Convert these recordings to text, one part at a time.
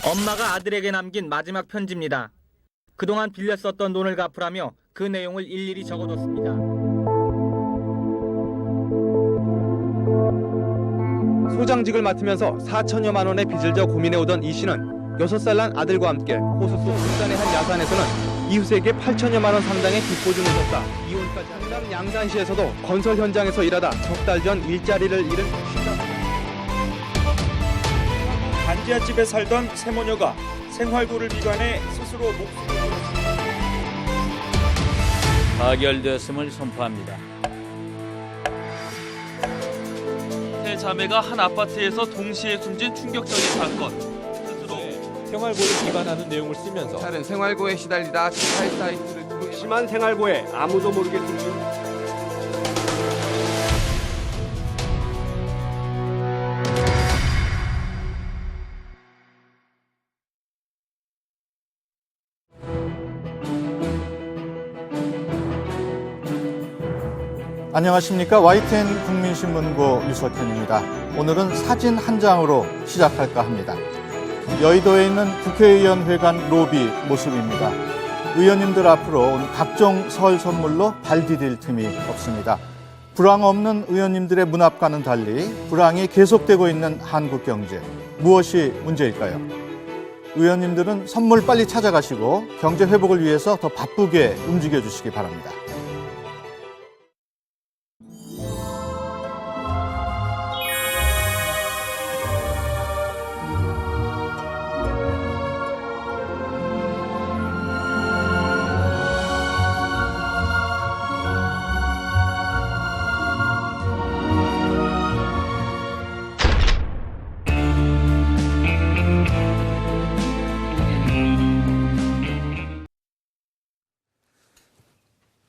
엄마가 아들에게 남긴 마지막 편지입니다. 그동안 빌려 썼던 돈을 갚으라며 그 내용을 일일이 적어뒀습니다. 소장직을 맡으면서 4천여만 원의 빚을 져 고민해오던 이 씨는 6살 난 아들과 함께 호수 속 울산의 한 야산에서는 이웃에게 8천여만 원 상당의 빚보증을 졌다. 이혼까지 한 남 양산시에서도 건설 현장에서 일하다 석 달 전 일자리를 잃은 단지하집에 살던 세모녀가 생활고를 미관해 스스로 목숨을 끊었습니다. 가결되었음을 선포합니다. 세 자매가 한 아파트에서 동시에 숨진 충격적인 사건. 스스로 생활고를 기반하는 내용을 쓰면서 다른 생활고에 시달리다 자살 사이트를 극심한 생활고에 아무도 모르게 숨긴 안녕하십니까. YTN 국민신문고 유석현입니다. 오늘은 사진 한 장으로 시작할까 합니다. 여의도에 있는 국회의원회관 로비 모습입니다. 의원님들 앞으로 온 각종 설 선물로 발 디딜 틈이 없습니다. 불황 없는 의원님들의 문 앞과는 달리 불황이 계속되고 있는 한국 경제. 무엇이 문제일까요? 의원님들은 선물 빨리 찾아가시고 경제 회복을 위해서 더 바쁘게 움직여 주시기 바랍니다.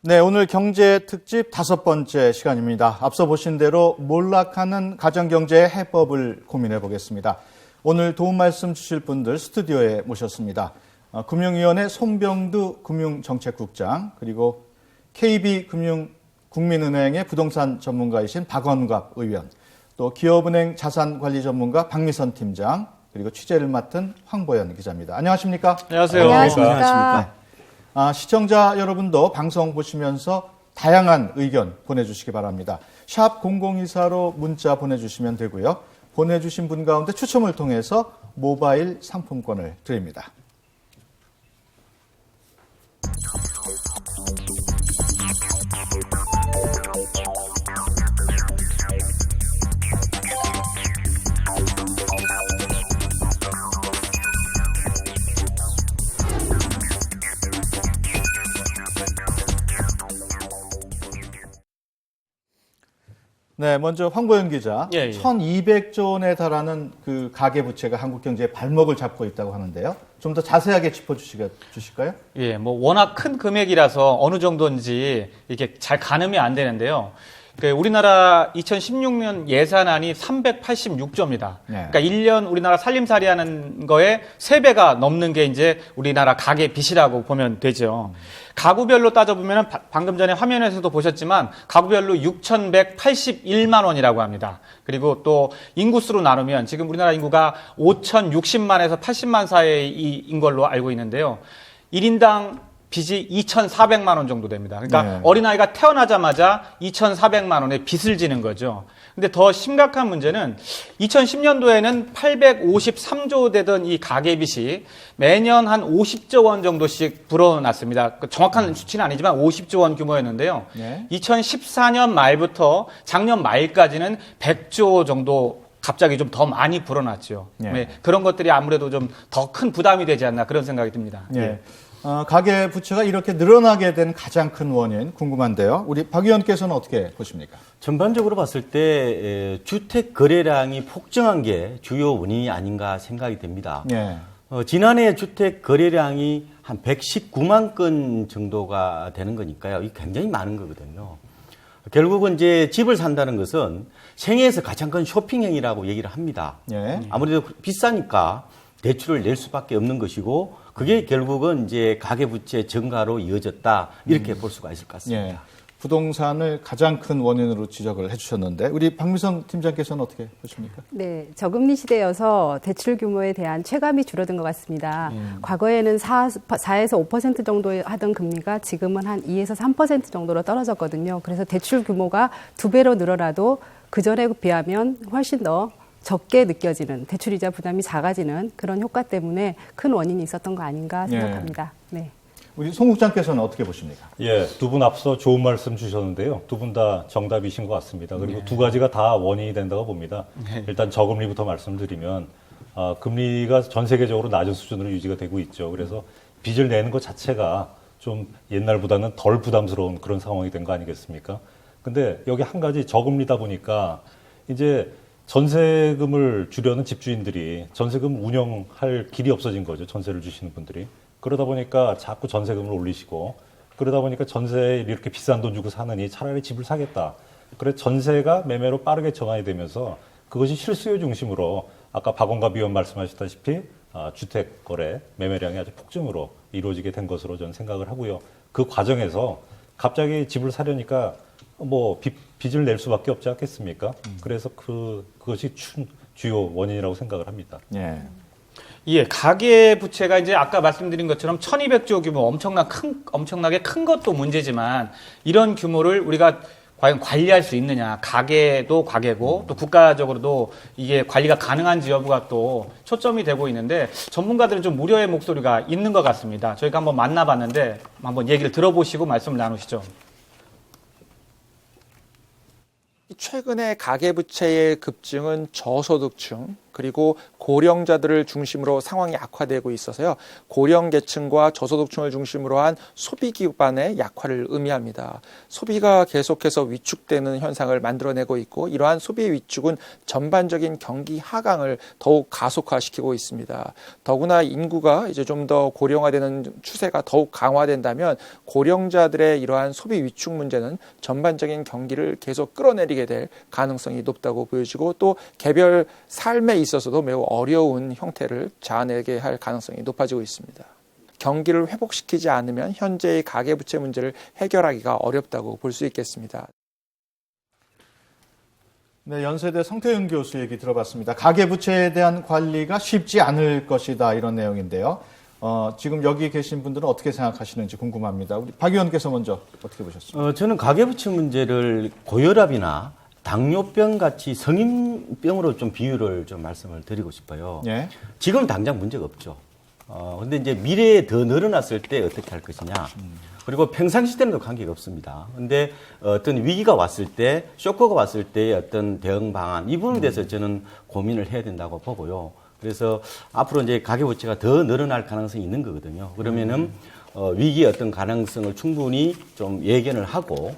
네, 오늘 경제 특집 5번째 시간입니다. 앞서 보신 대로 몰락하는 가정경제의 해법을 고민해 보겠습니다. 오늘 도움 말씀 주실 분들 스튜디오에 모셨습니다. 금융위원회 손병두 금융정책국장, 그리고 KB금융국민은행의 부동산 전문가이신 박원갑 의원, 또 기업은행 자산관리 전문가 박미선 팀장, 그리고 취재를 맡은 황보연 기자입니다. 안녕하십니까? 안녕하세요. 안녕하십니까? 시청자 여러분도 방송 보시면서 다양한 의견 보내주시기 바랍니다. 샵 0024로 문자 보내주시면 되고요. 보내주신 분 가운데 추첨을 통해서 모바일 상품권을 드립니다. 네, 먼저 황보연 기자, 1,200조 원에 달하는 그 가계부채가 한국 경제의 발목을 잡고 있다고 하는데요. 좀 더 자세하게 짚어주실까요? 예, 뭐 워낙 큰 금액이라서 어느 정도인지 이게 잘 가늠이 안 되는데요. 우리나라 2016년 예산안이 386조입니다. 네. 그러니까 1년 우리나라 살림살이 하는 거에 3배가 넘는 게 이제 우리나라 가계 빚이라고 보면 되죠. 가구별로 따져보면 방금 전에 화면에서도 보셨지만 가구별로 6,181만 원이라고 합니다. 그리고 또 인구수로 나누면 지금 우리나라 인구가 5,060만에서 80만 사이인 걸로 알고 있는데요. 1인당 빚이 2,400만 원 정도 됩니다. 그러니까 네. 어린아이가 태어나자마자 2,400만 원의 빚을 지는 거죠. 근데 더 심각한 문제는 2010년도에는 853조 되던 이 가계빚이 매년 한 50조 원 정도씩 불어났습니다. 정확한 수치는 아니지만 50조 원 규모였는데요. 네. 2014년 말부터 작년 말까지는 100조 정도 갑자기 좀 더 많이 불어났죠. 네. 네, 그런 것들이 아무래도 좀 더 큰 부담이 되지 않나 그런 생각이 듭니다. 네. 가계 부채가 이렇게 늘어나게 된 가장 큰 원인 궁금한데요. 우리 박 의원께서는 어떻게 보십니까? 전반적으로 봤을 때 주택 거래량이 폭증한 게 주요 원인이 아닌가 생각이 됩니다. 네. 지난해 주택 거래량이 한 119만 건 정도가 되는 거니까요. 이게 굉장히 많은 거거든요. 결국은 이제 집을 산다는 것은 생애에서 가장 큰 쇼핑행위라고 얘기를 합니다. 네. 아무래도 비싸니까 대출을 낼 수밖에 없는 것이고 그게 결국은 이제 가계부채 증가로 이어졌다 이렇게 볼 수가 있을 것 같습니다. 네. 부동산을 가장 큰 원인으로 지적을 해주셨는데 우리 박미선 팀장께서는 어떻게 보십니까? 네, 저금리 시대여서 대출 규모에 대한 체감이 줄어든 것 같습니다. 과거에는 4에서 5% 정도 하던 금리가 지금은 한 2에서 3% 정도로 떨어졌거든요. 그래서 대출 규모가 2배로 늘어나도 그전에 비하면 훨씬 더 적게 느껴지는 대출이자 부담이 작아지는 그런 효과 때문에 큰 원인이 있었던 거 아닌가 생각합니다. 네. 우리 송 국장께서는 어떻게 보십니까? 예, 두 분 앞서 좋은 말씀 주셨는데요. 두 분 다 정답이신 것 같습니다. 그리고 두 가지가 다 원인이 된다고 봅니다. 일단 저금리부터 말씀드리면 금리가 전 세계적으로 낮은 수준으로 유지가 되고 있죠. 그래서 빚을 내는 것 자체가 좀 옛날보다는 덜 부담스러운 그런 상황이 된 거 아니겠습니까? 근데 여기 한 가지 저금리다 보니까 이제 전세금을 주려는 집주인들이 전세금 운영할 길이 없어진 거죠. 전세를 주시는 분들이. 그러다 보니까 자꾸 전세금을 올리시고 그러다 보니까 전세에 이렇게 비싼 돈 주고 사느니 차라리 집을 사겠다. 그래서 전세가 매매로 빠르게 전환이 되면서 그것이 실수요 중심으로 아까 박원갑 위원 말씀하셨다시피 주택 거래 매매량이 아주 폭증으로 이루어지게 된 것으로 저는 생각을 하고요. 그 과정에서 갑자기 집을 사려니까 뭐 빚을 낼 수밖에 없지 않겠습니까? 그래서 그것이 주요 원인이라고 생각을 합니다. 예. 예, 가계 부채가 이제 아까 말씀드린 것처럼 1200조 규모 엄청나게 큰 것도 문제지만 이런 규모를 우리가 과연 관리할 수 있느냐. 가계도 가계고 또 국가적으로도 이게 관리가 가능한지 여부가 또 초점이 되고 있는데 전문가들은 좀 우려의 목소리가 있는 것 같습니다. 저희가 한번 만나봤는데 한번 얘기를 들어보시고 말씀을 나누시죠. 최근에 가계부채의 급증은 저소득층 그리고 고령자들을 중심으로 상황이 악화되고 있어서요. 고령계층과 저소득층을 중심으로 한 소비 기반의 약화를 의미합니다. 소비가 계속해서 위축되는 현상을 만들어내고 있고 이러한 소비 위축은 전반적인 경기 하강을 더욱 가속화시키고 있습니다. 더구나 인구가 이제 좀 더 고령화되는 추세가 더욱 강화된다면 고령자들의 이러한 소비 위축 문제는 전반적인 경기를 계속 끌어내리게 될 가능성이 높다고 보여지고 또 개별 삶에 있어서도 매우 어려운 형태를 자아내게 할 가능성이 높아지고 있습니다. 경기를 회복시키지 않으면 현재의 가계부채 문제를 해결하기가 어렵다고 볼 수 있겠습니다. 네, 연세대 성태윤 교수 얘기 들어봤습니다. 가계부채에 대한 관리가 쉽지 않을 것이다 이런 내용인데요. 지금 여기 계신 분들은 어떻게 생각하시는지 궁금합니다. 우리 박 의원께서 먼저 어떻게 보셨습니까? 저는 가계부채 문제를 고혈압이나 당뇨병 같이 성인병으로 좀 비유를 좀 말씀을 드리고 싶어요. 예. 지금 당장 문제가 없죠. 근데 이제 미래에 더 늘어났을 때 어떻게 할 것이냐. 그리고 평상시 때는도 관계가 없습니다. 근데 어떤 위기가 왔을 때, 쇼크가 왔을 때 어떤 대응 방안, 이 부분에 대해서 저는 고민을 해야 된다고 보고요. 그래서 앞으로 이제 가계부채가 더 늘어날 가능성이 있는 거거든요. 그러면은 위기의 어떤 가능성을 충분히 좀 예견을 하고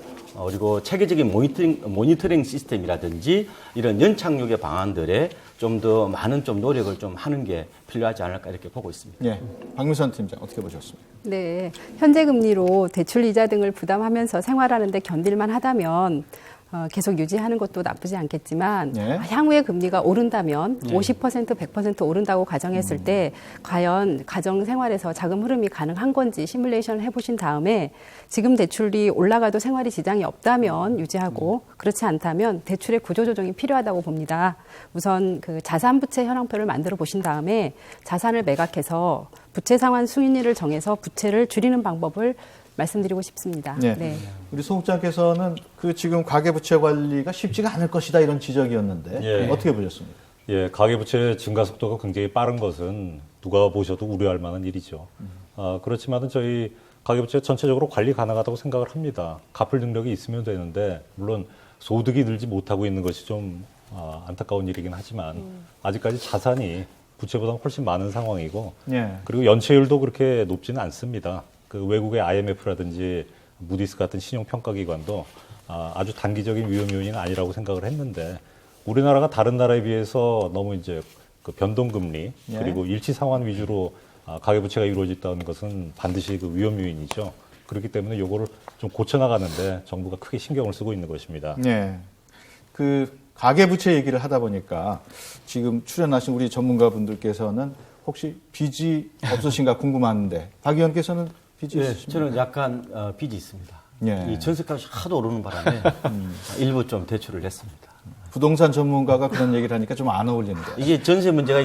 그리고 체계적인 모니터링 시스템이라든지 이런 연착륙의 방안들에 좀 더 많은 좀 노력을 좀 하는 게 필요하지 않을까 이렇게 보고 있습니다. 예, 박미선 팀장 어떻게 보셨습니까? 네, 현재 금리로 대출 이자 등을 부담하면서 생활하는 데 견딜만 하다면 계속 유지하는 것도 나쁘지 않겠지만 향후에 금리가 오른다면 50%, 100% 오른다고 가정했을 때 과연 가정 생활에서 자금 흐름이 가능한 건지 시뮬레이션을 해보신 다음에 지금 대출이 올라가도 생활에 지장이 없다면 유지하고 그렇지 않다면 대출의 구조조정이 필요하다고 봅니다. 우선 그 자산부채 현황표를 만들어 보신 다음에 자산을 매각해서 부채 상환 수익률을 정해서 부채를 줄이는 방법을 말씀드리고 싶습니다. 네. 네. 우리 송 국장께서는 그 지금 가계부채 관리가 쉽지가 않을 것이다 이런 지적이었는데 예. 어떻게 보셨습니까? 예, 가계부채 증가 속도가 굉장히 빠른 것은 누가 보셔도 우려할 만한 일이죠. 그렇지만은 저희 가계부채 전체적으로 관리 가능하다고 생각을 합니다. 갚을 능력이 있으면 되는데 물론 소득이 늘지 못하고 있는 것이 좀 안타까운 일이긴 하지만 아직까지 자산이 부채보다 훨씬 많은 상황이고 그리고 연체율도 그렇게 높지는 않습니다. 그 외국의 IMF라든지 무디스 같은 신용평가기관도 아주 단기적인 위험 요인은 아니라고 생각을 했는데 우리나라가 다른 나라에 비해서 너무 이제 그 변동금리 그리고 일치 상환 위주로 가계부채가 이루어졌다는 것은 반드시 그 위험 요인이죠. 그렇기 때문에 요거를 좀 고쳐나가는데 정부가 크게 신경을 쓰고 있는 것입니다. 네. 그 가계부채 얘기를 하다 보니까 지금 출연하신 우리 전문가분들께서는 혹시 빚이 없으신가 궁금한데 박 의원께서는 빚이 있으십니까? 저는 약간 빚이 있습니다. 예. 이 전세값이 하도 오르는 바람에 일부 좀 대출을 했습니다. 부동산 전문가가 그런 얘기를 하니까 좀 안 어울리는데. 이게 전세 문제가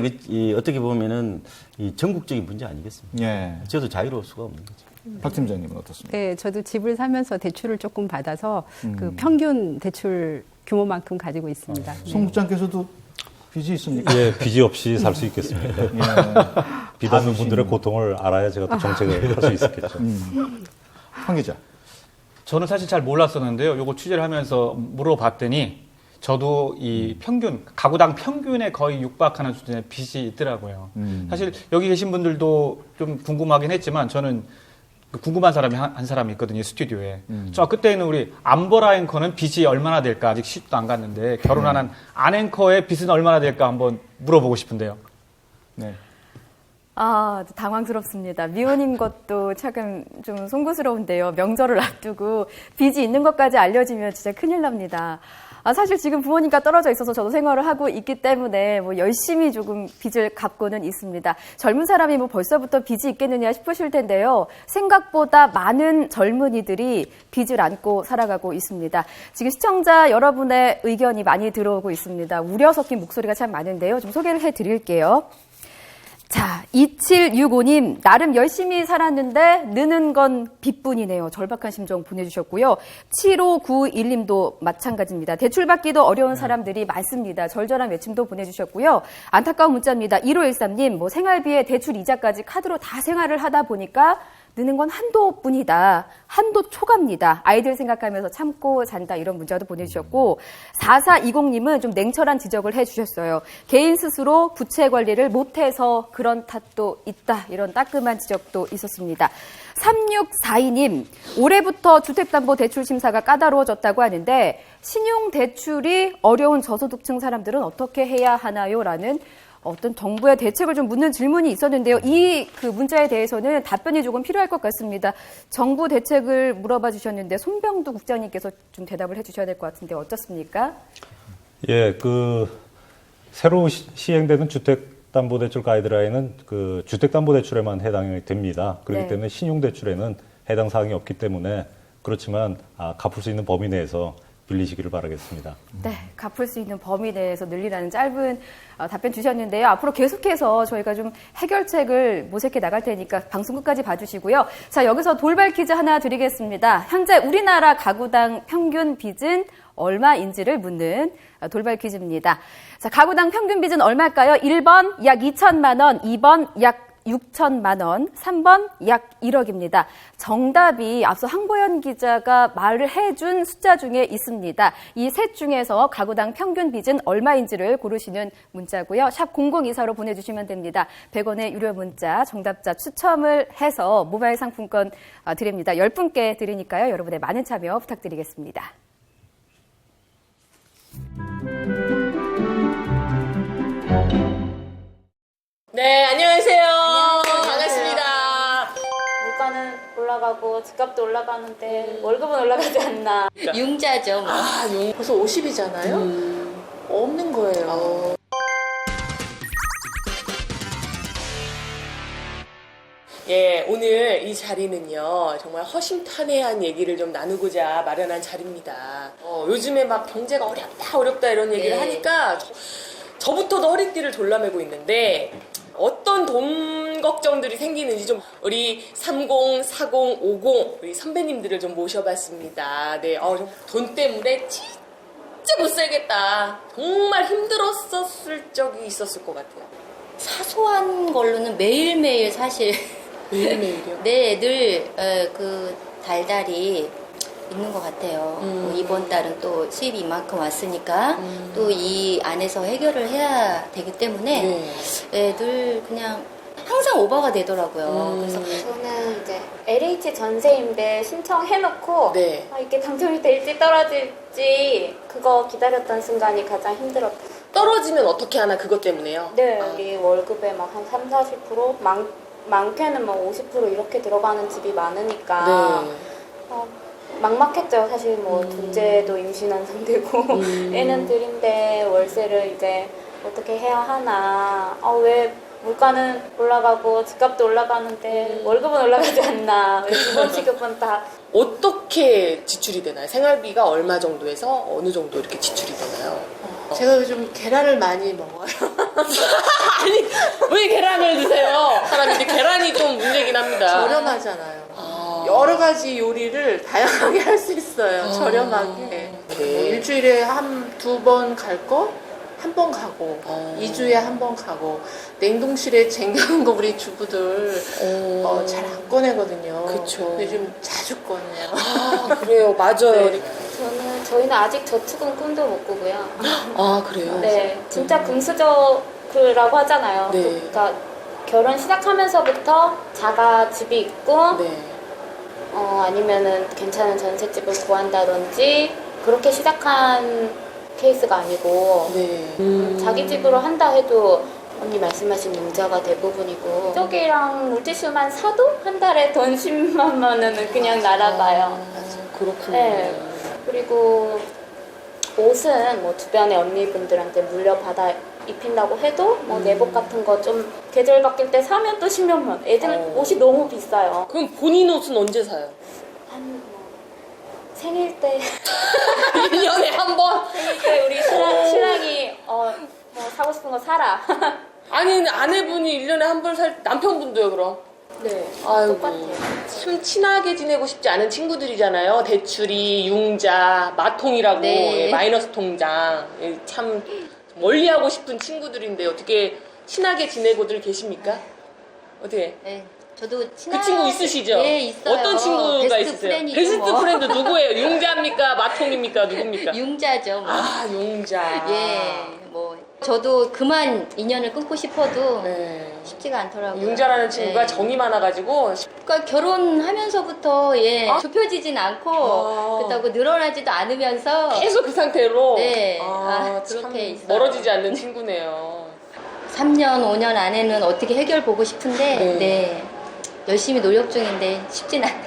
어떻게 보면은 이 전국적인 문제 아니겠습니까? 예. 저도 자유로울 수가 없는 거죠. 박 팀장님은 어떻습니까? 네, 저도 집을 사면서 대출을 조금 받아서 그 평균 대출 규모만큼 가지고 있습니다. 송 국장께서도 빚이 있습니까? 예, 빚이 없이 살 수 있겠습니다. 예. 빚 없는 분들의 고통을 알아야 제가 또 정책을 할 수 있었겠죠. 황 기자. 저는 사실 잘 몰랐었는데요. 요거 취재를 하면서 물어봤더니 저도 이 평균, 가구당 평균에 거의 육박하는 수준의 빚이 있더라고요. 사실 여기 계신 분들도 좀 궁금하긴 했지만 저는 궁금한 사람이 한 사람이 있거든요, 스튜디오에. 저 그때는 우리 암보라 앵커는 빚이 얼마나 될까 아직 시집도 안 갔는데 결혼한 안 앵커의 빚은 얼마나 될까 한번 물어보고 싶은데요. 네. 아, 당황스럽습니다. 미혼인 것도 조금 좀 송구스러운데요. 명절을 앞두고 빚이 있는 것까지 알려지면 진짜 큰일 납니다. 사실 지금 부모님과 떨어져 있어서 저도 생활을 하고 있기 때문에 뭐 열심히 조금 빚을 갚고는 있습니다. 젊은 사람이 뭐 벌써부터 빚이 있겠느냐 싶으실 텐데요. 생각보다 많은 젊은이들이 빚을 안고 살아가고 있습니다. 지금 시청자 여러분의 의견이 많이 들어오고 있습니다. 우려 섞인 목소리가 참 많은데요. 좀 소개를 해드릴게요. 자, 2765님, 나름 열심히 살았는데 느는 건 빚뿐이네요. 절박한 심정 보내주셨고요. 7591님도 마찬가지입니다. 대출받기도 어려운 사람들이 많습니다. 절절한 외침도 보내주셨고요. 안타까운 문자입니다. 1513님, 뭐 생활비에 대출 이자까지 카드로 다 생활을 하다 보니까 느는 건 한도뿐이다. 한도 초과입니다. 아이들 생각하면서 참고 잔다. 이런 문자도 보내주셨고 4420님은 좀 냉철한 지적을 해주셨어요. 개인 스스로 부채 관리를 못해서 그런 탓도 있다. 이런 따끔한 지적도 있었습니다. 3642님, 올해부터 주택담보대출 심사가 까다로워졌다고 하는데 신용대출이 어려운 저소득층 사람들은 어떻게 해야 하나요? 라는 어떤 정부의 대책을 좀 묻는 질문이 있었는데요. 이 그 문자에 대해서는 답변이 조금 필요할 것 같습니다. 정부 대책을 물어봐 주셨는데 손병두 국장님께서 좀 대답을 해주셔야 될 것 같은데 어떻습니까? 예, 새로 시행되는 주택담보대출 가이드라인은 주택담보대출에만 해당이 됩니다. 그렇기 네. 때문에 신용대출에는 해당 사항이 없기 때문에 그렇지만 갚을 수 있는 범위 내에서 빌리시기를 바라겠습니다. 네, 갚을 수 있는 범위 내에서 늘리라는 짧은 답변 주셨는데요. 앞으로 계속해서 저희가 좀 해결책을 모색해 나갈 테니까 방송 끝까지 봐주시고요. 자, 여기서 돌발 퀴즈 하나 드리겠습니다. 현재 우리나라 가구당 평균 빚은 얼마인지를 묻는 돌발 퀴즈입니다. 자, 가구당 평균 빚은 얼마일까요? 1번 약 2천만 원, 2번 약 6천만 원, 3번 약 1억입니다. 정답이 앞서 황보연 기자가 말을 해준 숫자 중에 있습니다. 이 셋 중에서 가구당 평균 빚은 얼마인지를 고르시는 문자고요. 샵 0024로 보내주시면 됩니다. 100원의 유료 문자 정답자 추첨을 해서 모바일 상품권 드립니다. 10분께 드리니까요. 여러분의 많은 참여 부탁드리겠습니다. 네, 안녕하세요. 반갑습니다. 물가는 올라가고 집값도 올라가는데 월급은 올라가지 않나. 융자죠. 뭐. 벌써 50이잖아요. 없는 거예요. 예, 오늘 이 자리는요, 정말 허심탄회한 얘기를 좀 나누고자 마련한 자리입니다. 요즘에 막 경제가 어렵다 이런 얘기를 하니까 저부터도 허리띠를 졸라매고 있는데 어떤 돈 걱정들이 생기는지 좀 우리 30, 40, 50 우리 선배님들을 좀 모셔봤습니다. 네, 돈 때문에 진짜 못 살겠다. 정말 힘들었었을 적이 있었을 것 같아요. 사소한 걸로는 매일매일 사실 매일매일이요? 네, 늘 달달이 있는 것 같아요. 이번 달은 또 수입이 이만큼 왔으니까 또 이 안에서 해결을 해야 되기 때문에 늘 그냥 항상 오버가 되더라고요. 그래서 저는 이제 LH 전세임대 신청해놓고 이게 당첨이 될지 떨어질지 그거 기다렸던 순간이 가장 힘들었어요. 떨어지면 어떻게 하나 그것 때문에요? 네, 우리 월급에 막 한 30-40% 많게는 막 50% 이렇게 들어가는 집이 많으니까 막막했죠. 사실 뭐 둘째도 임신한 상태고 애는 둘인데 월세를 이제 어떻게 해야 하나. 왜 물가는 올라가고 집값도 올라가는데 월급은 올라가지 않나. 기본 시급은 다 어떻게 지출이 되나요? 생활비가 얼마 정도에서 어느 정도 이렇게 지출이 되나요? 제가 요즘 계란을 많이 먹어요. 아니 왜 계란을 드세요? 사람이 이제 계란이 좀 문제긴 합니다. 저렴하잖아요. 여러 가지 요리를 다양하게 할 수 있어요. 저렴하게. 뭐 일주일에 두 번 갈 거, 한 번 가고, 2주에 한 번 가고, 냉동실에 쟁여놓은 거 우리 주부들 잘 안 꺼내거든요. 그쵸. 요즘 자주 꺼내요. 아, 그래요. 맞아요. 네. 저희는 아직 저축은 꿈도 못 꾸고요. 아, 그래요? 네, 진짜 금수저라고 하잖아요. 네. 그러니까 결혼 시작하면서부터 자가 집이 있고, 네. 아니면은 괜찮은 전셋집을 구한다든지 그렇게 시작한 케이스가 아니고 자기 집으로 한다 해도 언니 말씀하신 융자가 대부분이고 떡이랑 물티슈만 사도 한 달에 돈 10만 원은 그냥 날아가요. 그렇군요. 네. 그리고 옷은 뭐 주변에 언니분들한테 물려받아 입힌다고 해도 뭐 내복 같은 거 좀 계절 바뀔 때 사면 또 10몇 원. 애들 옷이 너무 비싸요. 그럼 본인 옷은 언제 사요? 생일 때 1년에 한 번? 생일 때 우리 신랑이 뭐 사고 싶은 거 사라. 아니 아내분이 1년에 한 번 살 남편분도요 그럼? 네. 아이고, 똑같아요. 참 친하게 지내고 싶지 않은 친구들이잖아요. 대출이, 융자, 마통이라고 네. 마이너스 통장. 참 멀리하고 싶은 친구들인데 어떻게 친하게 지내고들 계십니까? 어떻게? 네. 저도 그 친구 있으시죠? 네, 있어요. 어떤 친구가 베스트 있으세요? 프렌이죠, 베스트 뭐. 프렌드 누구예요? 융자입니까? 마통입니까? 누굽니까? 융자죠. 뭐. 아, 융자. 예, 뭐 저도 그만 인연을 끊고 싶어도 쉽지가 않더라고요. 융자라는 친구가 예. 정이 많아가지고. 그러니까 결혼하면서 좁혀지진 않고 그렇다고 늘어나지도 않으면서 계속 그 상태로. 네, 참 그렇게 있어요. 멀어지지 않는 친구네요. 3년, 5년 안에는 어떻게 해결 보고 싶은데 네. 열심히 노력 중인데 쉽진 않아요.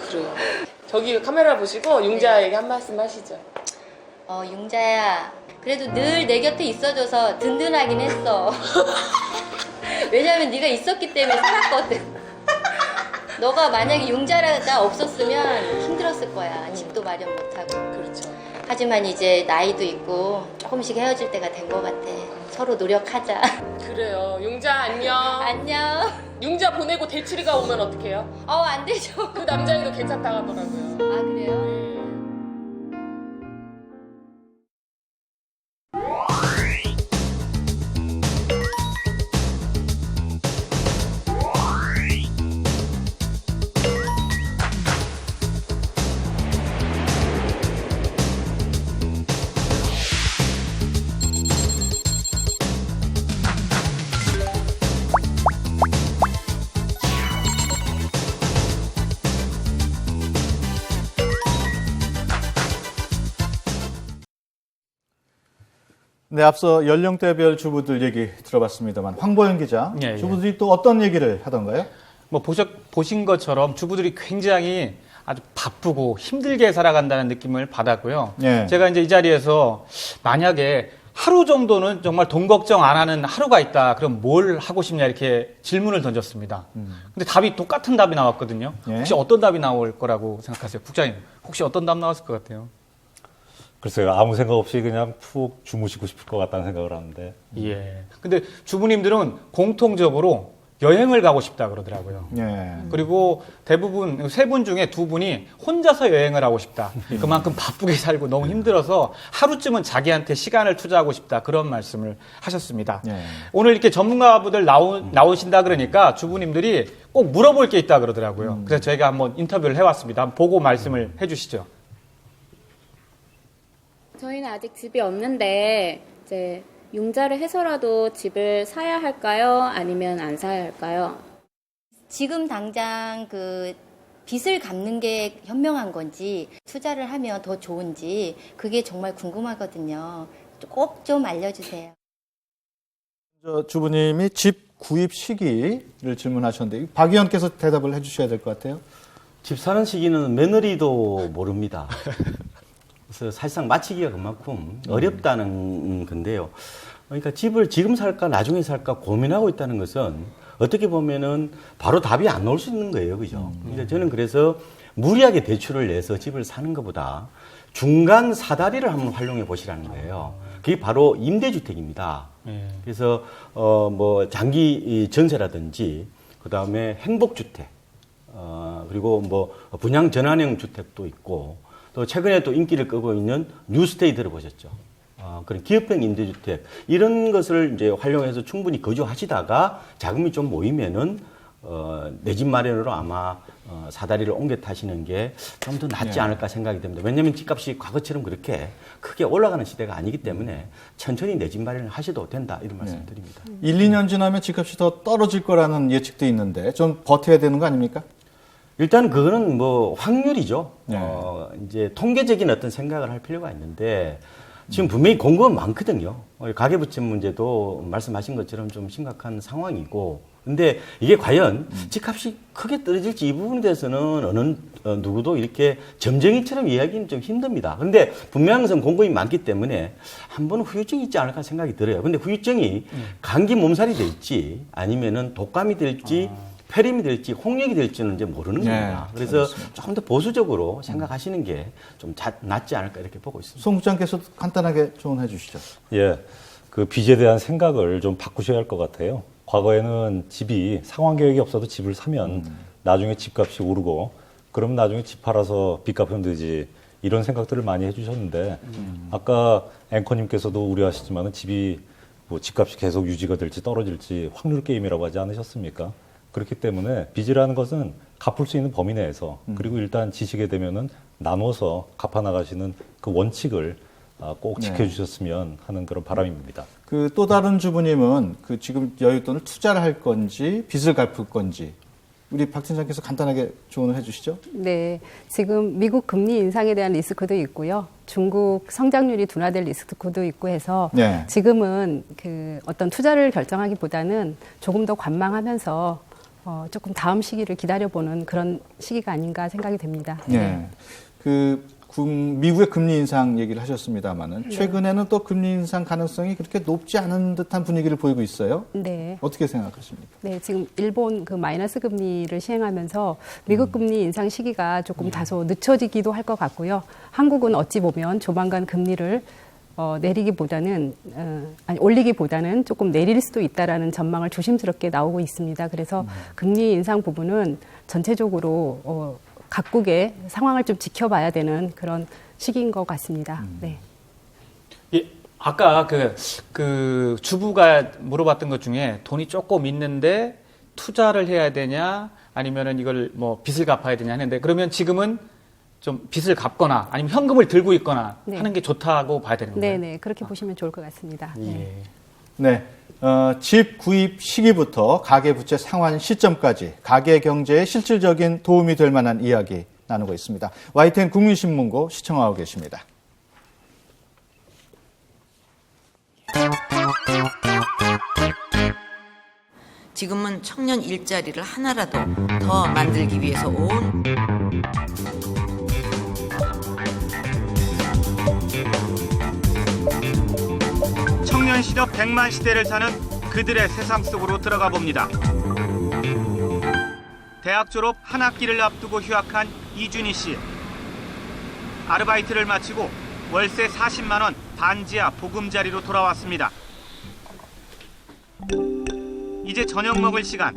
그래요. 저기 카메라 보시고 융자에게 한 말씀 하시죠. 융자야, 그래도 늘 내 곁에 있어줘서 든든하긴 했어. 왜냐면 네가 있었기 때문에 살았거든. 너가 만약에 융자가 없었으면 힘들었을 거야. 집도 마련 못하고. 그렇죠. 하지만 이제 나이도 있고 조금씩 헤어질 때가 된 것 같아. 서로 노력하자. 그래요. 융자 안녕. 안녕. 융자 보내고 대출이가 오면 어떡해요? 안 되죠. 그 남자애도 괜찮다고 하더라고요. 아, 그래요? 네, 앞서 연령대별 주부들 얘기 들어봤습니다만 황보영 기자, 예. 주부들이 또 어떤 얘기를 하던가요? 뭐 보신 것처럼 주부들이 굉장히 아주 바쁘고 힘들게 살아간다는 느낌을 받았고요. 예. 제가 이제 이 자리에서 만약에 하루 정도는 정말 돈 걱정 안 하는 하루가 있다. 그럼 뭘 하고 싶냐 이렇게 질문을 던졌습니다. 근데 답이 똑같은 답이 나왔거든요. 예. 혹시 어떤 답이 나올 거라고 생각하세요? 국장님, 혹시 어떤 답 나왔을 것 같아요? 글쎄요, 아무 생각 없이 그냥 푹 주무시고 싶을 것 같다는 생각을 하는데. 예. 근데 주부님들은 공통적으로 여행을 가고 싶다 그러더라고요. 예. 그리고 대부분 3분 중에 2분이 혼자서 여행을 하고 싶다. 그만큼 바쁘게 살고 너무 힘들어서 하루쯤은 자기한테 시간을 투자하고 싶다. 그런 말씀을 하셨습니다. 예. 오늘 이렇게 전문가분들 나오신다 그러니까 주부님들이 꼭 물어볼 게 있다 그러더라고요. 그래서 저희가 한번 인터뷰를 해왔습니다. 한번 보고 말씀을 해주시죠. 저희는 아직 집이 없는데 이제 융자를 해서라도 집을 사야 할까요? 아니면 안 사야 할까요? 지금 당장 그 빚을 갚는 게 현명한 건지 투자를 하면 더 좋은지 그게 정말 궁금하거든요. 꼭 좀 알려주세요. 주부님이 집 구입 시기를 질문하셨는데 박 의원께서 대답을 해주셔야 될 것 같아요. 집 사는 시기는 며느리도 모릅니다. 그래서 사실상 맞히기가 그만큼 어렵다는 건데요. 그러니까 집을 지금 살까 나중에 살까 고민하고 있다는 것은 어떻게 보면은 바로 답이 안 나올 수 있는 거예요. 그죠? 그러니까 저는 그래서 무리하게 대출을 내서 집을 사는 것보다 중간 사다리를 한번 활용해 보시라는 거예요. 그게 바로 임대주택입니다. 그래서 뭐 장기 전세라든지 그다음에 행복주택 그리고 뭐 분양 전환형 주택도 있고 또 최근에 또 인기를 끄고 있는 뉴스테이 들어보셨죠? 그런 기업형 임대주택 이런 것을 이제 활용해서 충분히 거주하시다가 자금이 좀 모이면은 내 집 마련으로 아마 사다리를 옮겨 타시는 게 좀 더 낫지 않을까 생각이 됩니다. 왜냐하면 집값이 과거처럼 그렇게 크게 올라가는 시대가 아니기 때문에 천천히 내 집 마련을 하셔도 된다 이런 말씀드립니다. 1, 2년 지나면 집값이 더 떨어질 거라는 예측도 있는데 좀 버텨야 되는 거 아닙니까? 일단 그거는 뭐 확률이죠. 이제 통계적인 어떤 생각을 할 필요가 있는데 지금 분명히 공급은 많거든요. 가계부채 문제도 말씀하신 것처럼 좀 심각한 상황이고 근데 이게 과연 집값이 크게 떨어질지 이 부분에 대해서는 어느 누구도 이렇게 점쟁이처럼 이야기는 좀 힘듭니다. 그런데 분명한 것은 공급이 많기 때문에 한 번은 후유증이 있지 않을까 생각이 들어요. 근데 후유증이 감기 몸살이 될지 아니면은 독감이 될지 폐렴이 될지 홍역이 될지는 이제 모르는 겁니다. 그래서 조금 더 보수적으로 생각하시는 게 좀 낫지 않을까 이렇게 보고 있습니다. 송 국장께서 간단하게 조언해 주시죠. 예, 그 빚에 대한 생각을 좀 바꾸셔야 할 것 같아요. 과거에는 집이 상환 계획이 없어도 집을 사면 나중에 집값이 오르고 그럼 나중에 집 팔아서 빚 갚으면 되지 이런 생각들을 많이 해주셨는데 아까 앵커님께서도 우려하시지만 집이 뭐 집값이 계속 유지가 될지 떨어질지 확률 게임이라고 하지 않으셨습니까? 그렇기 때문에 빚이라는 것은 갚을 수 있는 범위 내에서 그리고 일단 지시게 되면은 나눠서 갚아 나가시는 그 원칙을 꼭 지켜주셨으면 하는 그런 바람입니다. 그 또 다른 주부님은 그 지금 여윳돈을 투자를 할 건지 빚을 갚을 건지 우리 박 팀장께서 간단하게 조언을 해주시죠. 네, 지금 미국 금리 인상에 대한 리스크도 있고요. 중국 성장률이 둔화될 리스크도 있고 해서 지금은 그 어떤 투자를 결정하기보다는 조금 더 관망하면서 조금 다음 시기를 기다려보는 그런 시기가 아닌가 생각이 됩니다. 네. 미국의 금리 인상 얘기를 하셨습니다만은 최근에는 또 금리 인상 가능성이 그렇게 높지 않은 듯한 분위기를 보이고 있어요. 네. 어떻게 생각하십니까? 네, 지금 일본 그 마이너스 금리를 시행하면서 미국 금리 인상 시기가 조금 다소 늦춰지기도 할 것 같고요. 한국은 어찌 보면 조만간 금리를 내리기보다는 올리기보다는 조금 내릴 수도 있다라는 전망을 조심스럽게 나오고 있습니다. 그래서 금리 인상 부분은 전체적으로 각국의 상황을 좀 지켜봐야 되는 그런 시기인 것 같습니다. 네. 예, 아까 그 주부가 물어봤던 것 중에 돈이 조금 있는데 투자를 해야 되냐 아니면은 이걸 뭐 빚을 갚아야 되냐 하는데 그러면 지금은 좀 빚을 갚거나 아니면 현금을 들고 있거나 하는 게 좋다고 봐야 되는 건가요? 네네, 그렇게 보시면 좋을 것 같습니다. 네. 집 구입 시기부터 가계부채 상환 시점까지 가계 경제에 실질적인 도움이 될 만한 이야기 나누고 있습니다. YTN 국민신문고 시청하고 계십니다. 지금은 청년 일자리를 하나라도 더 만들기 위해서 온 청년 실업 100만 시대를 사는 그들의 세상 속으로 들어가 봅니다. 대학 졸업 한 학기를 앞두고 휴학한 이준희 씨. 아르바이트를 마치고 월세 40만 원 반지하 보금자리로 돌아왔습니다. 이제 저녁 먹을 시간.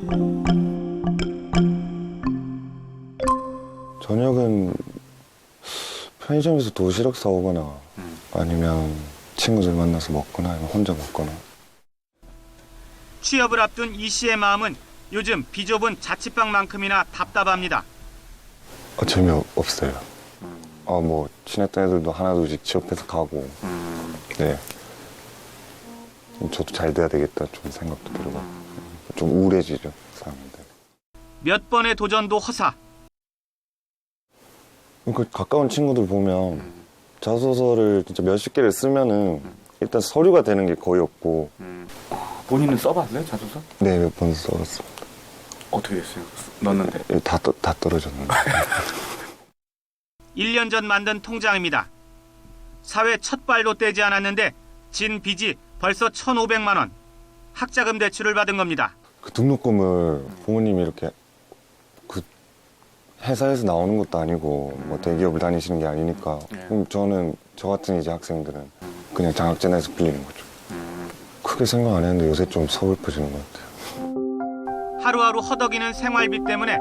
저녁은 편의점에서 도시락 사오거나 아니면 친구들 만나서 먹거나 아니면 혼자 먹거나. 취업을 앞둔 이 씨의 마음은 요즘 비좁은 자취방만큼이나 답답합니다. 재미없어요. 뭐 친했던 애들도 하나둘씩 취업해서 가고 네. 저도 잘 돼야 되겠다 좀 생각도 들고 좀 우울해지죠, 사람들. 몇 번의 도전도 허사. 가까운 친구들 보면 자소서를 진짜 몇십 개를 쓰면은 일단 서류가 되는 게 거의 없고. 본인은 써봤어요, 자소서? 네, 몇 번 써봤습니다. 어떻게 됐어요? 넣었는데? 다 떨어졌는데. 1년 전 만든 통장입니다. 사회 첫 발도 떼지 않았는데 진 빚이 벌써 1,500만 원. 학자금 대출을 받은 겁니다. 그 등록금을 부모님이 이렇게 그 회사에서 나오는 것도 아니고 뭐 대기업을 다니시는 게 아니니까 그럼 저는 저 같은 이제 학생들은 그냥 장학재단에서 빌리는 거죠. 크게 생각 안 했는데 요새 좀 서글퍼지는 것 같아요. 하루하루 허덕이는 생활비 때문에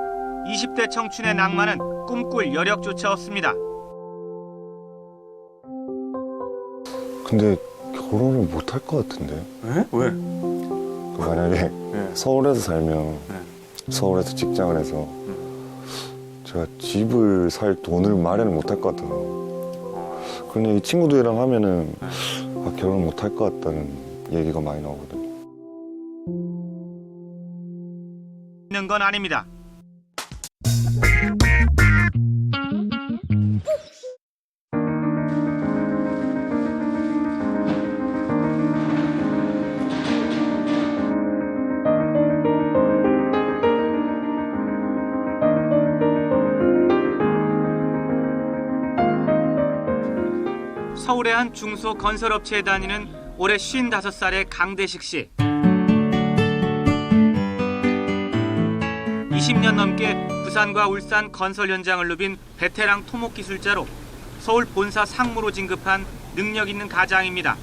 20대 청춘의 낭만은 꿈꿀 여력조차 없습니다. 근데 결혼을 못 할 것 같은데. 왜? 만약에 서울에서 살면 서울에서 직장을 해서 제가 집을 살 돈을 마련을 못 할 것 같아서. 그런 얘기 친구들이랑 하면은 결혼 못 할 것 같다는 얘기가 많이 나오거든요. 있는 건 아닙니다. 서울의 한 중소 건설업체에 다니는 올해 55살의 강대식 씨. 20년 넘게 부산과 울산 건설 현장을 누빈 베테랑 토목 기술자로 서울 본사 상무로 진급한 능력 있는 가장입니다.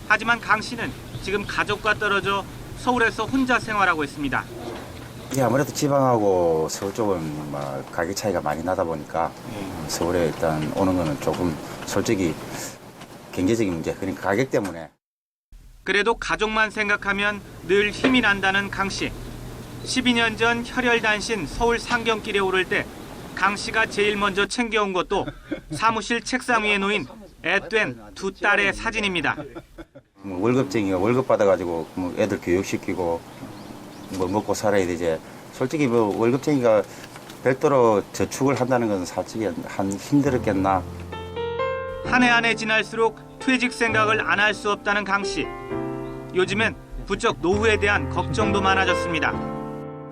하지만 강 씨는 지금 가족과 떨어져 서울에서 혼자 생활하고 있습니다. 예, 아무래도 지방하고 서울 쪽은 가격 차이가 많이 나다 보니까 서울에 일단 오는 거는 조금 솔직히 경제적인 문제, 그러니까 가격 때문에. 그래도 가족만 생각하면 늘 힘이 난다는 강 씨. 12년 전 혈혈단신 서울 상경길에 오를 때 강 씨가 제일 먼저 챙겨온 것도 사무실 책상 위에 놓인 앳된 두 딸의 사진입니다. 월급쟁이가 월급 받아가지고 애들 교육시키고 먹고 살아야 되지. 솔직히 월급쟁이가 별도로 저축을 한다는 것은 솔직히 힘들었겠나. 한 해 한 해 지날수록 퇴직 생각을 안 할 수 없다는 강 씨. 요즘엔 부쩍 노후에 대한 걱정도 많아졌습니다.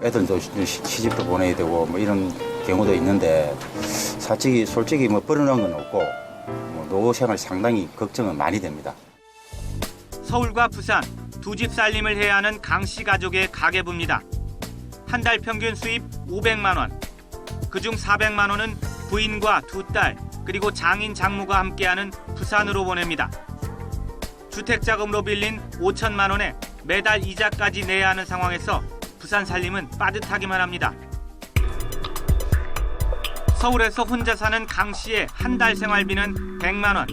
애들도 시집도 보내야 되고 이런 경우도 있는데 솔직히 버려놓은 건 없고 노후 생활 상당히 걱정은 많이 됩니다. 서울과 부산 두 집 살림을 해야 하는 강 씨 가족의 가계부입니다. 한 달 평균 수입 500만 원. 그중 400만 원은 부인과 두 딸 그리고 장인 장모가 함께하는 부산으로 보냅니다. 주택자금으로 빌린 5천만 원에 매달 이자까지 내야 하는 상황에서 부산 살림은 빠듯하기만 합니다. 서울에서 혼자 사는 강 씨의 한 달 생활비는 100만 원.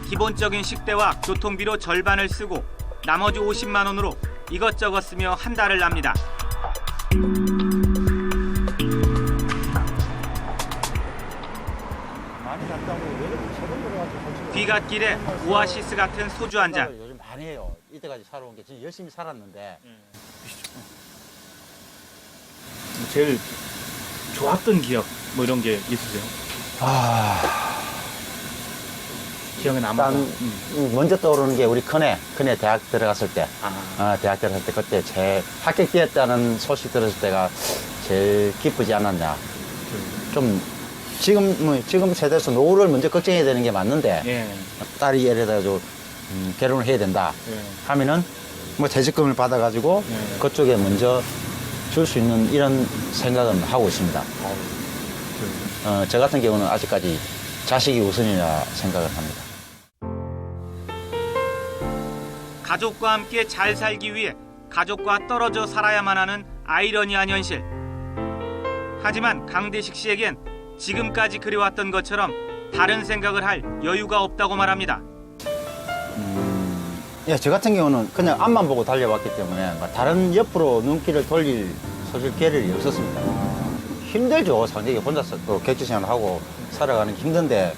기본적인 식대와 교통비로 절반을 쓰고 나머지 50만 원으로 이것저것 쓰며 한 달을 납니다. 귀갓길에 오아시스 같은 소주 한 잔. 요즘 많이 해요. 이때까지 살아온 게 진짜 열심히 살았는데. 제일 좋았던 기억 이런 게 있으세요? 기억에 남아서. 먼저 떠오르는 게 우리 큰애 대학 들어갔을 때. 대학 들어갔을 때 그때 제 합격되었다는 소식 들었을 때가 제일 기쁘지 않았냐. 좀 지금 세대에서 노후를 먼저 걱정해야 되는 게 맞는데 딸이 예를 들어서 결혼을 해야 된다 하면은 퇴직금을 받아가지고 그쪽에 먼저 줄 수 있는 이런 생각은 하고 있습니다. 저 같은 경우는 아직까지 자식이 우선이라 생각을 합니다. 가족과 함께 잘 살기 위해 가족과 떨어져 살아야만 하는 아이러니한 현실. 하지만 강대식 씨에겐 지금까지 그려왔던 것처럼 다른 생각을 할 여유가 없다고 말합니다. 저 같은 경우는 그냥 앞만 보고 달려왔기 때문에 다른 옆으로 눈길을 돌릴 사실 계획이 없었습니다. 힘들죠. 상당히 혼자서 또 객지생활을 하고 살아가는 게 힘든데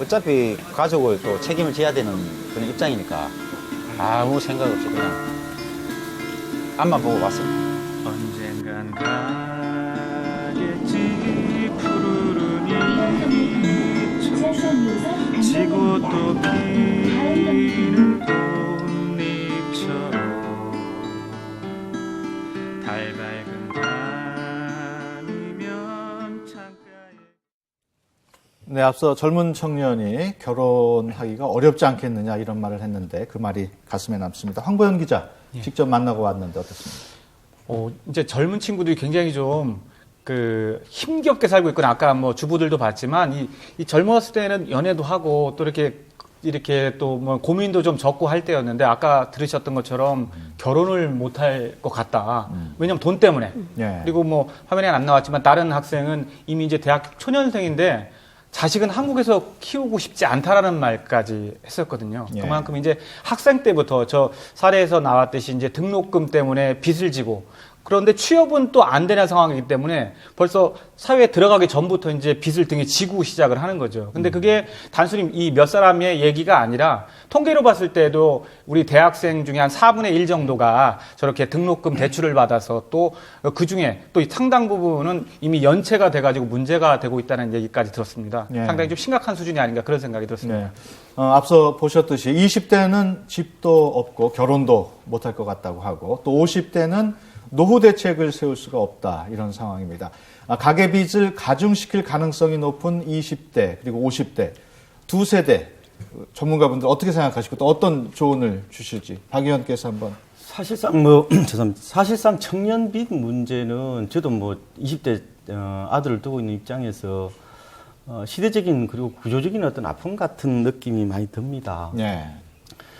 어차피 가족을 또 책임을 져야 되는 그런 입장이니까 아무 생각 없이 그냥 앞만 보고 왔습니다. 언젠간 가겠지 푸르른 이 지고 또 피는 꽃잎처럼 달 밝은 밤이면 창가에 네, 앞서 젊은 청년이 결혼하기가 어렵지 않겠느냐 이런 말을 했는데 그 말이 가슴에 남습니다. 황보현 기자 직접 만나고 왔는데 어떻습니까? 이제 젊은 친구들이 굉장히 좀 힘겹게 살고 있거나 아까 뭐 주부들도 봤지만 이 젊었을 때는 연애도 하고 또 이렇게 또 뭐 고민도 좀 적고 할 때였는데 아까 들으셨던 것처럼 결혼을 못할 것 같다. 왜냐면 돈 때문에. 그리고 뭐 화면에 안 나왔지만 다른 학생은 이미 이제 대학 초년생인데 자식은 한국에서 키우고 싶지 않다라는 말까지 했었거든요. 그만큼 이제 학생 때부터 저 사례에서 나왔듯이 이제 등록금 때문에 빚을 지고 그런데 취업은 또 안 되는 상황이기 때문에 벌써 사회에 들어가기 전부터 이제 빚을 등에 지고 시작을 하는 거죠. 근데 그게 단순히 이 몇 사람의 얘기가 아니라 통계로 봤을 때도 우리 대학생 중에 한 4분의 1 정도가 저렇게 등록금 대출을 받아서 또 그 중에 또 상당 부분은 이미 연체가 돼가지고 문제가 되고 있다는 얘기까지 들었습니다. 상당히 좀 심각한 수준이 아닌가 그런 생각이 들었습니다. 앞서 보셨듯이 20대는 집도 없고 결혼도 못할 것 같다고 하고 또 50대는 노후 대책을 세울 수가 없다 이런 상황입니다. 가계빚을 가중시킬 가능성이 높은 20대 그리고 50대 두 세대 전문가분들 어떻게 생각하시고 또 어떤 조언을 주실지 박 의원께서 한번. 사실상 청년빚 문제는 저도 뭐 20대 아들을 두고 있는 입장에서 시대적인 그리고 구조적인 어떤 아픔 같은 느낌이 많이 듭니다.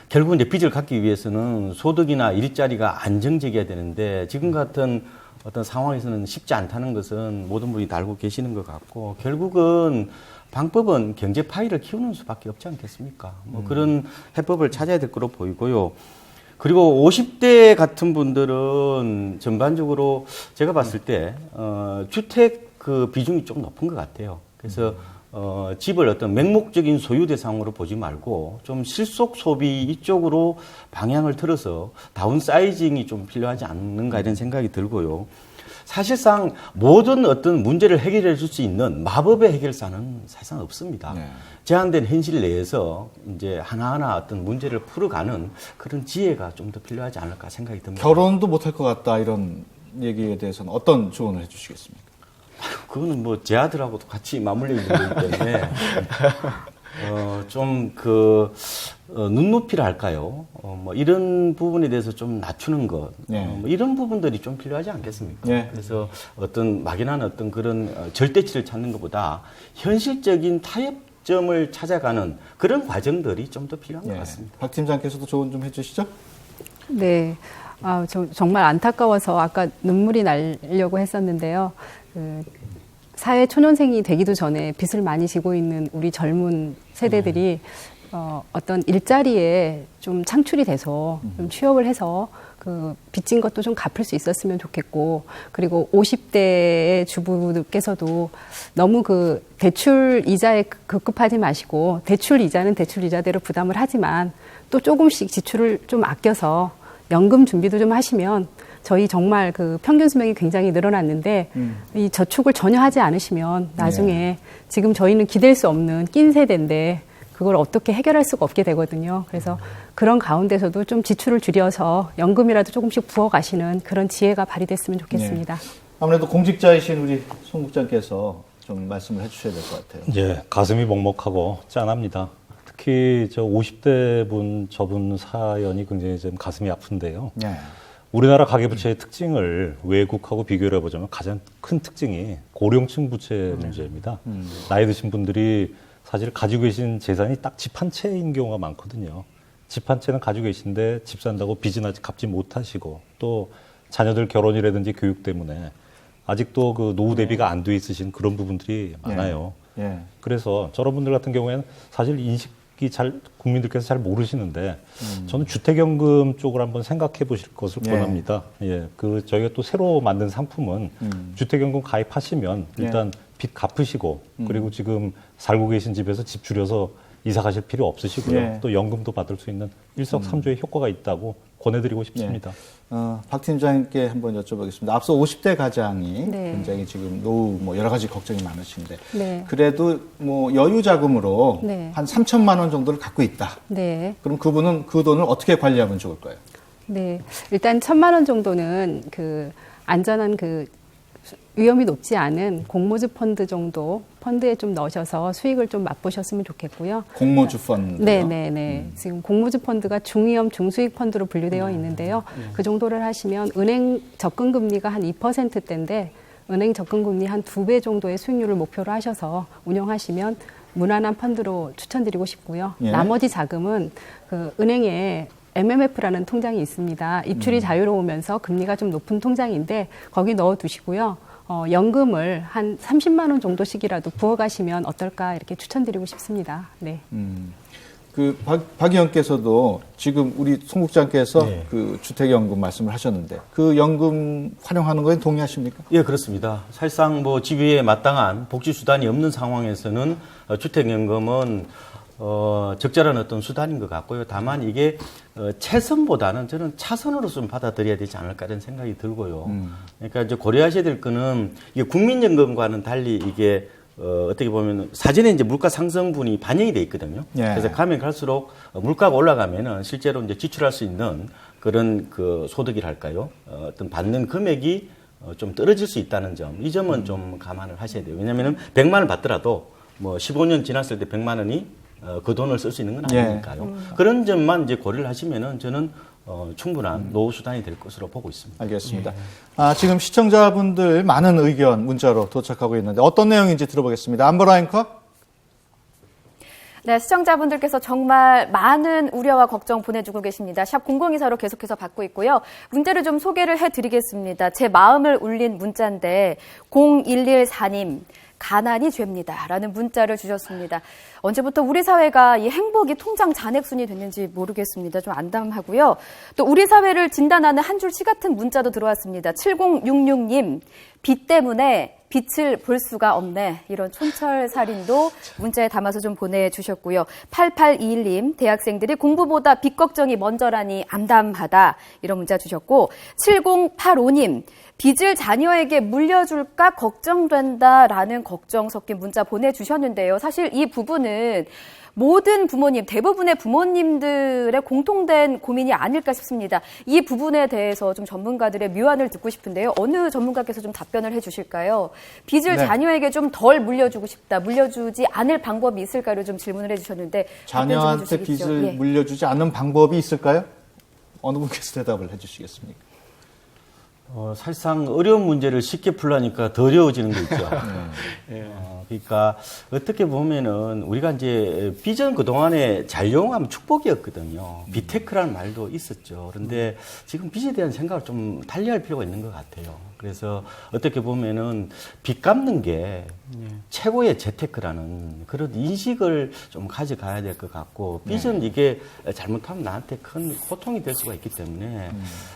결국은 이제 빚을 갚기 위해서는 소득이나 일자리가 안정적이어야 되는데 지금 같은 어떤 상황에서는 쉽지 않다는 것은 모든 분이 다 알고 계시는 것 같고 결국은 방법은 경제 파이를 키우는 수밖에 없지 않겠습니까? 뭐 그런 해법을 찾아야 될 거로 보이고요. 그리고 50대 같은 분들은 전반적으로 제가 봤을 때 주택 그 비중이 좀 높은 것 같아요. 그래서 집을 어떤 맹목적인 소유 대상으로 보지 말고 좀 실속 소비 이쪽으로 방향을 틀어서 다운사이징이 좀 필요하지 않는가 이런 생각이 들고요. 사실상 모든 어떤 문제를 해결해 줄 수 있는 마법의 해결사는 사실상 없습니다. 제한된 현실 내에서 이제 하나하나 어떤 문제를 풀어가는 그런 지혜가 좀 더 필요하지 않을까 생각이 듭니다. 결혼도 못할 것 같다 이런 얘기에 대해서는 어떤 조언을 해주시겠습니까? 그거는 뭐 제 아들하고도 같이 맞물려 있는 거기 때문에 좀 눈높이를 할까요? 뭐 이런 부분에 대해서 좀 낮추는 것, 뭐 이런 부분들이 좀 필요하지 않겠습니까? 그래서 어떤 막연한 어떤 그런 절대치를 찾는 것보다 현실적인 타협점을 찾아가는 그런 과정들이 좀 더 필요한 것 같습니다. 박 팀장께서도 조언 좀 해주시죠. 네. 정말 안타까워서 아까 눈물이 나려고 했었는데요. 사회 초년생이 되기도 전에 빚을 많이 지고 있는 우리 젊은 세대들이 어떤 일자리에 좀 창출이 돼서 좀 취업을 해서 그 빚진 것도 좀 갚을 수 있었으면 좋겠고 그리고 50대의 주부들께서도 너무 그 대출 이자에 급급하지 마시고 대출 이자는 대출 이자대로 부담을 하지만 또 조금씩 지출을 좀 아껴서 연금 준비도 좀 하시면 저희 정말 그 평균 수명이 굉장히 늘어났는데 이 저축을 전혀 하지 않으시면 나중에 지금 저희는 기댈 수 없는 낀 세대인데 그걸 어떻게 해결할 수가 없게 되거든요. 그래서 그런 가운데서도 좀 지출을 줄여서 연금이라도 조금씩 부어가시는 그런 지혜가 발휘됐으면 좋겠습니다. 아무래도 공직자이신 우리 송 국장께서 좀 말씀을 해주셔야 될 것 같아요. 가슴이 먹먹하고 짠합니다. 특히 저 50대 저분 사연이 굉장히 좀 가슴이 아픈데요. 우리나라 가계부채의 특징을 외국하고 비교를 해보자면 가장 큰 특징이 고령층 부채 문제입니다. 나이 드신 분들이 사실 가지고 계신 재산이 딱 집 한 채인 경우가 많거든요. 집 한 채는 가지고 계신데 집 산다고 빚은 아직 갚지 못하시고 또 자녀들 결혼이라든지 교육 때문에 아직도 그 노후 대비가 안 돼 있으신 그런 부분들이 많아요. 그래서 저런 분들 같은 경우에는 사실 국민들께서 잘 모르시는데 저는 주택연금 쪽을 한번 생각해 보실 것을 권합니다. 저희가 또 새로 만든 상품은 주택연금 가입하시면 일단 빚 갚으시고 그리고 지금 살고 계신 집에서 집 줄여서 이사 가실 필요 없으시고요. 또 연금도 받을 수 있는 일석삼조의 효과가 있다고 권해드리고 싶습니다. 박 팀장님께 한번 여쭤보겠습니다. 앞서 50대 가장이 굉장히 지금 노후 여러 가지 걱정이 많으신데 그래도 여유 자금으로 한 3천만 원 정도를 갖고 있다. 그럼 그분은 그 돈을 어떻게 관리하면 좋을까요? 일단 1,000만 원 정도는 그 안전한 그 위험이 높지 않은 공모주 펀드 정도 펀드에 좀 넣으셔서 수익을 좀 맛보셨으면 좋겠고요. 공모주 펀드. 네네네. 지금 공모주 펀드가 중위험 중수익 펀드로 분류되어 있는데요. 그 정도를 하시면 은행 접근 금리가 한 2%대인데 은행 접근 금리 한 2배 정도의 수익률을 목표로 하셔서 운영하시면 무난한 펀드로 추천드리고 싶고요. 예. 나머지 자금은 그 은행에 MMF라는 통장이 있습니다. 입출이 자유로우면서 금리가 좀 높은 통장인데 거기 넣어두시고요. 연금을 한 30만 원 정도씩이라도 부어가시면 어떨까 이렇게 추천드리고 싶습니다. 네. 박 의원께서도 지금 우리 송 국장께서 네. 그 주택연금 말씀을 하셨는데 그 연금 활용하는 거에 동의하십니까? 예, 그렇습니다. 사실상 뭐 지위에 마땅한 복지 수단이 없는 상황에서는 주택연금은 적절한 어떤 수단인 것 같고요. 다만 이게 최선보다는 저는 차선으로 좀 받아들여야 되지 않을까 이런 생각이 들고요. 그러니까 이제 고려하셔야 될 거는 이게 국민연금과는 달리 이게 어떻게 보면 사전에 이제 물가 상승분이 반영이 돼 있거든요. 예. 그래서 가면 갈수록 물가가 올라가면은 실제로 이제 지출할 수 있는 그런 그 소득이랄까요? 어떤 받는 금액이 좀 떨어질 수 있다는 점, 이 점은 좀 감안을 하셔야 돼요. 왜냐면은 100만 원 받더라도 뭐 15년 지났을 때 100만 원이 그 돈을 쓸 수 있는 건 아니니까요. 그런 점만 이제 고려를 하시면은 저는 충분한 노후 수단이 될 것으로 보고 있습니다. 알겠습니다. 지금 시청자분들 많은 의견 문자로 도착하고 있는데 어떤 내용인지 들어보겠습니다. 안보라 앵커. 네, 시청자분들께서 정말 많은 우려와 걱정 보내주고 계십니다. 샵 0024로 계속해서 받고 있고요. 문제를 좀 소개를 해드리겠습니다. 제 마음을 울린 문자인데 0114님. 가난이 죄입니다. 라는 문자를 주셨습니다. 언제부터 우리 사회가 이 행복이 통장 잔액순이 됐는지 모르겠습니다. 좀 안담하고요. 또 우리 사회를 진단하는 한 줄 시 같은 문자도 들어왔습니다. 7066님, 빚 때문에 빛을 볼 수가 없네. 이런 촌철살인도 문자에 담아서 좀 보내주셨고요. 8821님, 대학생들이 공부보다 빚 걱정이 먼저라니 암담하다. 이런 문자 주셨고, 7085님, 빚을 자녀에게 물려줄까 걱정된다라는 걱정 섞인 문자 보내주셨는데요. 사실 이 부분은 모든 부모님, 대부분의 부모님들의 공통된 고민이 아닐까 싶습니다. 이 부분에 대해서 좀 전문가들의 묘안을 듣고 싶은데요. 어느 전문가께서 좀 답변을 해주실까요? 빚을 네. 자녀에게 좀 덜 물려주고 싶다, 물려주지 않을 방법이 있을까요? 좀 질문을 해주셨는데 자녀한테 빚을 물려주지 않는 방법이 있을까요? 어느 분께서 대답을 해주시겠습니까? 사실상 어려운 문제를 쉽게 풀라니까 더 어려워지는 거 있죠. 그러니까 어떻게 보면은 우리가 이제 빚은 그동안에 잘 이용하면 축복이었거든요. 비테크라는 말도 있었죠. 그런데 지금 빚에 대한 생각을 좀 달리할 필요가 있는 것 같아요. 그래서 어떻게 보면은 빚 갚는 게 최고의 재테크라는 그런 인식을 좀 가져가야 될 것 같고, 빚은 이게 잘못하면 나한테 큰 고통이 될 수가 있기 때문에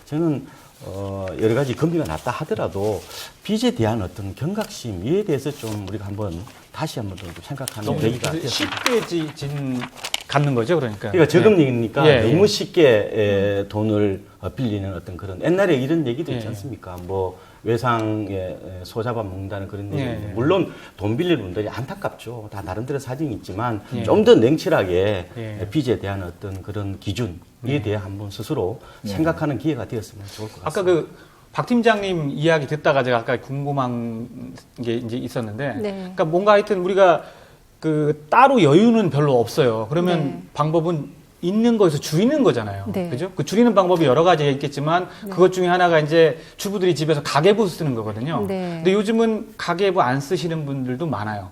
저는 여러 가지 금리가 낮다 하더라도 빚에 대한 어떤 경각심, 이에 대해서 좀 우리가 다시 한번 더 생각하는 계기가 되었습니다. 쉽게 갖는 거죠, 그러니까. 그러니까 저금리니까 너무 쉽게 돈을 빌리는 어떤 그런, 옛날에 이런 얘기도 있지 않습니까? 뭐 외상에 소잡아 먹는다는 그런 얘기인데, 물론 돈 빌리는 분들이 안타깝죠. 다 나름대로 사정이 있지만 좀 더 냉철하게 빚에 대한 어떤 그런 기준에 대해 한번 스스로 생각하는 기회가 되었으면 좋을 것 같습니다. 아까 박 팀장님 이야기 듣다가 제가 아까 궁금한 게 이제 있었는데, 그러니까 뭔가 하여튼 우리가 따로 여유는 별로 없어요. 그러면 방법은 있는 거에서 줄이는 거잖아요. 그죠? 그 줄이는 방법이 여러 가지가 있겠지만 그것 중에 하나가 이제 주부들이 집에서 가계부 쓰는 거거든요. 근데 요즘은 가계부 안 쓰시는 분들도 많아요.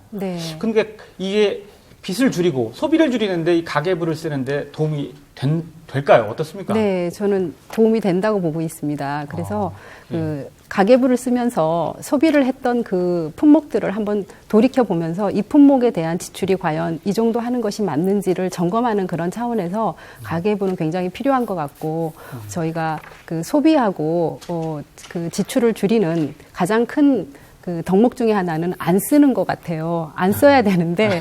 그러니까 이게 빚을 줄이고 소비를 줄이는데 이 가계부를 쓰는데 도움이 될까요? 어떻습니까? 네, 저는 도움이 된다고 보고 있습니다. 그래서 가계부를 쓰면서 소비를 했던 그 품목들을 한번 돌이켜 보면서 이 품목에 대한 지출이 과연 이 정도 하는 것이 맞는지를 점검하는 그런 차원에서 가계부는 굉장히 필요한 것 같고, 저희가 소비하고 지출을 줄이는 가장 큰 덕목 중에 하나는 안 쓰는 것 같아요. 안 써야 되는데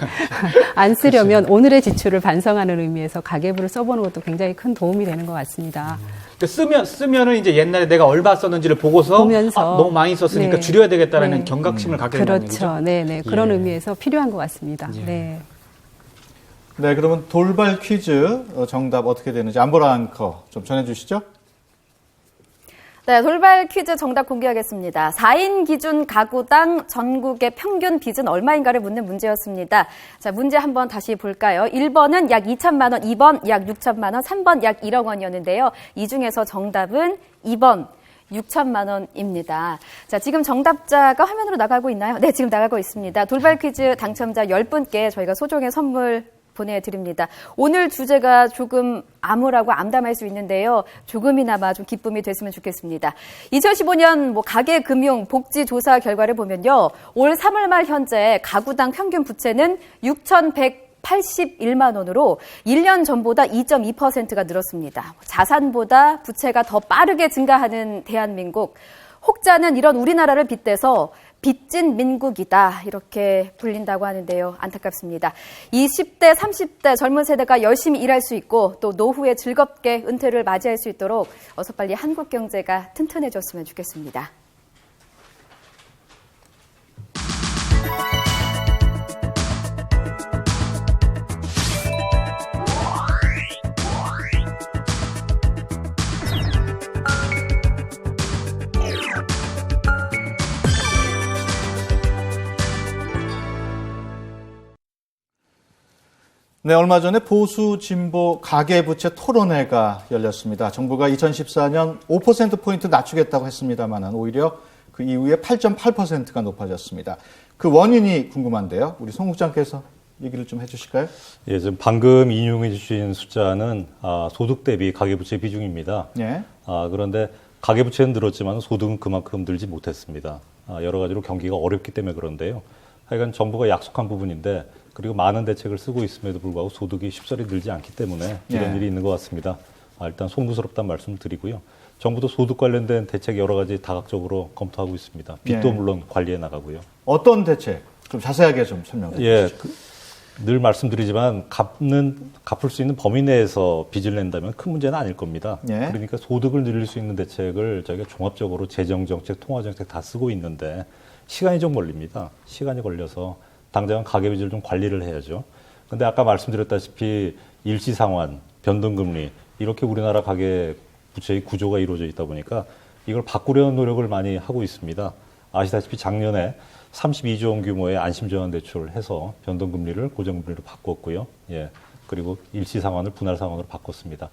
안 쓰려면 오늘의 지출을 반성하는 의미에서 가계부를 써보는 것도 굉장히 큰 도움이 되는 것 같습니다. 쓰면은 이제 옛날에 내가 얼마 썼는지를 보면서 너무 많이 썼으니까 줄여야 되겠다라는 경각심을 갖게 된다는 얘기죠. 그렇죠. 네네. 그런 의미에서 필요한 것 같습니다. 네, 그러면 돌발 퀴즈 정답 어떻게 되는지 안보라 앵커 좀 전해주시죠. 네, 돌발 퀴즈 정답 공개하겠습니다. 4인 기준 가구당 전국의 평균 빚은 얼마인가를 묻는 문제였습니다. 자, 문제 한번 다시 볼까요? 1번은 약 2천만 원, 2번 약 6천만 원, 3번 약 1억 원이었는데요. 이 중에서 정답은 2번 6천만 원입니다. 자, 지금 정답자가 화면으로 나가고 있나요? 네, 지금 나가고 있습니다. 돌발 퀴즈 당첨자 10분께 저희가 소정의 선물 보내드립니다. 오늘 주제가 조금 암울하고 암담할 수 있는데요. 조금이나마 좀 기쁨이 됐으면 좋겠습니다. 2015년 가계 금융 복지 조사 결과를 보면요. 올 3월 말 현재 가구당 평균 부채는 6,181만 원으로 1년 전보다 2.2%가 늘었습니다. 자산보다 부채가 더 빠르게 증가하는 대한민국. 혹자는 이런 우리나라를 빗대서 빚진 민국이다 이렇게 불린다고 하는데요. 안타깝습니다. 20대, 30대 젊은 세대가 열심히 일할 수 있고 또 노후에 즐겁게 은퇴를 맞이할 수 있도록 어서 빨리 한국 경제가 튼튼해졌으면 좋겠습니다. 네, 얼마 전에 보수 진보 가계부채 토론회가 열렸습니다. 정부가 2014년 5%포인트 낮추겠다고 했습니다만 오히려 그 이후에 8.8%가 높아졌습니다. 그 원인이 궁금한데요. 우리 송 국장께서 얘기를 좀 해주실까요? 예, 지금 방금 인용해 주신 숫자는 소득 대비 가계부채 비중입니다. 예. 그런데 가계부채는 늘었지만 소득은 그만큼 늘지 못했습니다. 여러 가지로 경기가 어렵기 때문에 그런데요. 하여간 정부가 약속한 부분인데 그리고 많은 대책을 쓰고 있음에도 불구하고 소득이 쉽사리 늘지 않기 때문에 이런 일이 있는 것 같습니다. 일단 송구스럽다는 말씀을 드리고요. 정부도 소득 관련된 대책 여러 가지 다각적으로 검토하고 있습니다. 빚도 물론 관리해 나가고요. 어떤 대책? 좀 자세하게 좀 설명해 주시죠. 예, 늘 말씀드리지만 갚을 수 있는 범위 내에서 빚을 낸다면 큰 문제는 아닐 겁니다. 예. 그러니까 소득을 늘릴 수 있는 대책을 저희가 종합적으로 재정정책, 통화정책 다 쓰고 있는데 시간이 좀 걸립니다. 시간이 걸려서 당장은 가계빚을 좀 관리를 해야죠. 근데 아까 말씀드렸다시피 일시상환, 변동금리 이렇게 우리나라 가계부채의 구조가 이루어져 있다 보니까 이걸 바꾸려는 노력을 많이 하고 있습니다. 아시다시피 작년에 32조 원 규모의 안심전환대출을 해서 변동금리를 고정금리로 바꿨고요. 예, 그리고 일시상환을 분할상환으로 바꿨습니다.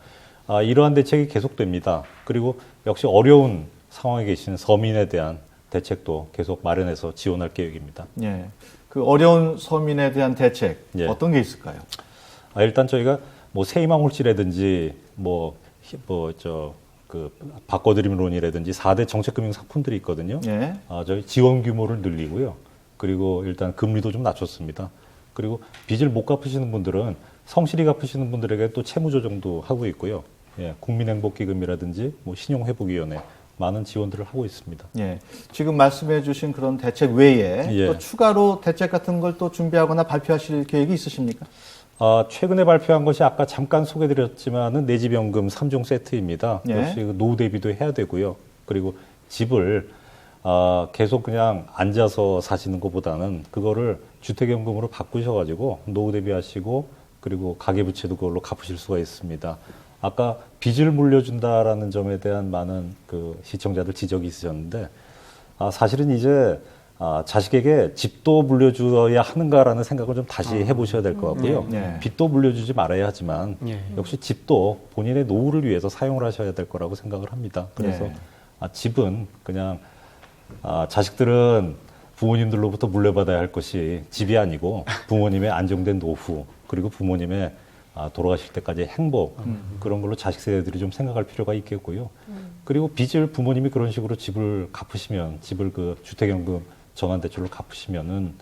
이러한 대책이 계속됩니다. 그리고 역시 어려운 상황에 계신 서민에 대한 대책도 계속 마련해서 지원할 계획입니다. 예. 그 어려운 서민에 대한 대책 예. 어떤 게 있을까요? 일단 저희가 세이망홀지라든지 바꿔드림론이라든지 4대 정책금융 상품들이 있거든요. 예. 저희 지원 규모를 늘리고요. 그리고 일단 금리도 좀 낮췄습니다. 그리고 빚을 못 갚으시는 분들은 성실히 갚으시는 분들에게 또 채무 조정도 하고 있고요. 예, 국민행복기금이라든지 신용회복위원회 많은 지원들을 하고 있습니다. 예. 지금 말씀해 주신 그런 대책 외에 또 추가로 대책 같은 걸 또 준비하거나 발표하실 계획이 있으십니까? 최근에 발표한 것이 아까 잠깐 소개드렸지만은 내 집 연금 3종 세트입니다. 예. 역시 노후 대비도 해야 되고요. 그리고 집을 계속 그냥 앉아서 사시는 것보다는 그거를 주택연금으로 바꾸셔가지고 노후 대비하시고 그리고 가계부채도 그걸로 갚으실 수가 있습니다. 아까 빚을 물려준다라는 점에 대한 많은 그 시청자들 지적이 있으셨는데 사실은 이제 자식에게 집도 물려줘야 하는가라는 생각을 좀 다시 해보셔야 될 것 같고요. 빚도 물려주지 말아야 하지만 역시 집도 본인의 노후를 위해서 사용을 하셔야 될 거라고 생각을 합니다. 그래서 집은 그냥 자식들은 부모님들로부터 물려받아야 할 것이 집이 아니고 부모님의 안정된 노후 그리고 부모님의 돌아가실 때까지의 행복 그런 걸로 자식 세대들이 좀 생각할 필요가 있겠고요. 그리고 빚을 부모님이 그런 식으로 집을 갚으시면 집을 그 주택연금 전환대출로 갚으시면은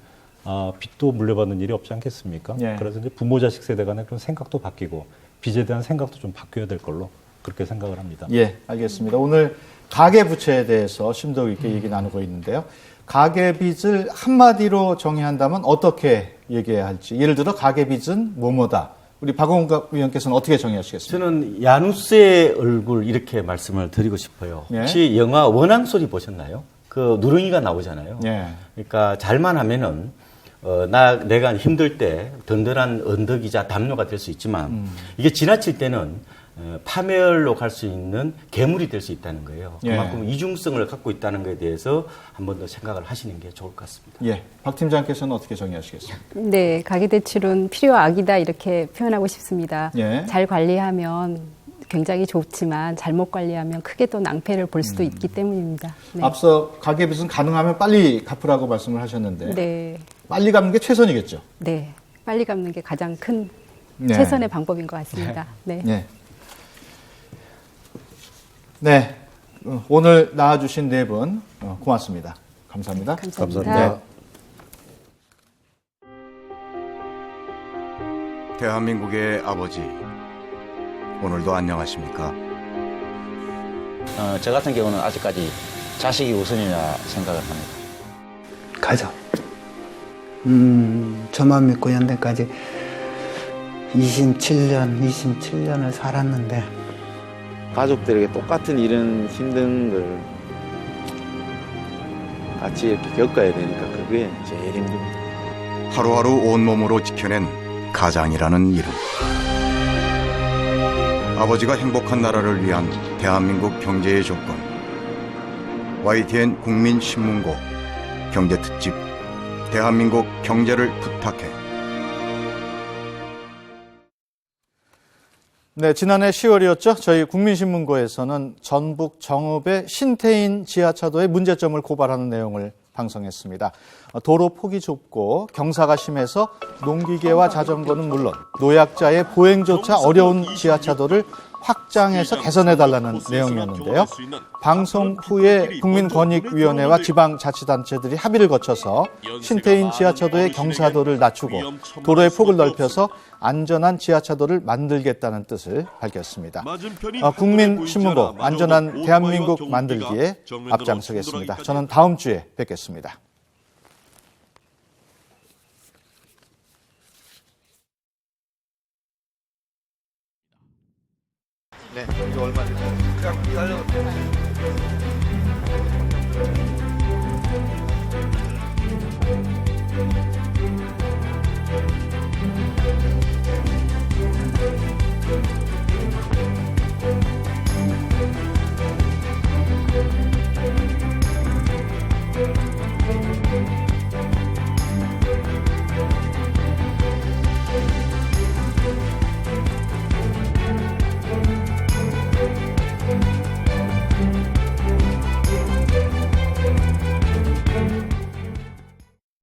빚도 물려받는 일이 없지 않겠습니까? 예. 그래서 이제 부모 자식 세대 간의 그런 생각도 바뀌고 빚에 대한 생각도 좀 바뀌어야 될 걸로 그렇게 생각을 합니다. 예, 알겠습니다. 오늘 가계부채에 대해서 심도 있게 얘기 나누고 있는데요. 가계빚을 한마디로 정의한다면 어떻게 얘기해야 할지. 예를 들어 가계빚은 뭐뭐다. 우리 박원갑 의원께서는 어떻게 정의하시겠습니까? 저는 야누스의 얼굴 이렇게 말씀을 드리고 싶어요. 예. 혹시 영화 원앙소리 보셨나요? 그 누렁이가 나오잖아요. 예. 그러니까 잘만 하면은 내가 힘들 때 든든한 언덕이자 담요가 될 수 있지만 이게 지나칠 때는 파멸로 갈 수 있는 괴물이 될 수 있다는 거예요. 예. 그만큼 이중성을 갖고 있다는 것에 대해서 한 번 더 생각을 하시는 게 좋을 것 같습니다. 예, 박 팀장께서는 어떻게 정리하시겠습니까? 네, 가계대출은 필요악이다 이렇게 표현하고 싶습니다. 예. 잘 관리하면 굉장히 좋지만 잘못 관리하면 크게 또 낭패를 볼 수도 있기 때문입니다. 네. 앞서 가계빚은 가능하면 빨리 갚으라고 말씀을 하셨는데 네. 빨리 갚는 게 최선이겠죠? 네, 빨리 갚는 게 가장 큰 네. 최선의 방법인 것 같습니다. 네. 네. 네. 오늘 나와주신 네 분 고맙습니다. 감사합니다. 감사합니다. 대한민국의 아버지, 오늘도 안녕하십니까? 저 같은 경우는 아직까지 자식이 우선이라 생각을 합니다. 가자. 저만 믿고 연대까지 27년을 살았는데 가족들에게 똑같은 이런 힘든 걸 같이 이렇게 겪어야 되니까 그게 제일 힘듭니다. 하루하루 온몸으로 지켜낸 가장이라는 이름. 아버지가 행복한 나라를 위한 대한민국 경제의 조건. YTN 국민신문고 경제특집 대한민국 경제를 부탁해. 네, 지난해 10월이었죠. 저희 국민신문고에서는 전북 정읍의 신태인 지하차도의 문제점을 고발하는 내용을 방송했습니다. 도로 폭이 좁고 경사가 심해서 농기계와 자전거는 물론 노약자의 보행조차 어려운 지하차도를 확장해서 개선해달라는 내용이었는데요. 방송 후에 국민권익위원회와 지방자치단체들이 합의를 거쳐서 신태인 지하차도의 경사도를 낮추고 도로의 폭을 넓혀서 안전한 지하차도를 만들겠다는 뜻을 밝혔습니다. 국민신문고 안전한 대한민국 만들기에 앞장서겠습니다. 저는 다음 주에 뵙겠습니다. 네, 이거 얼마 됐어요? 그냥 기다려.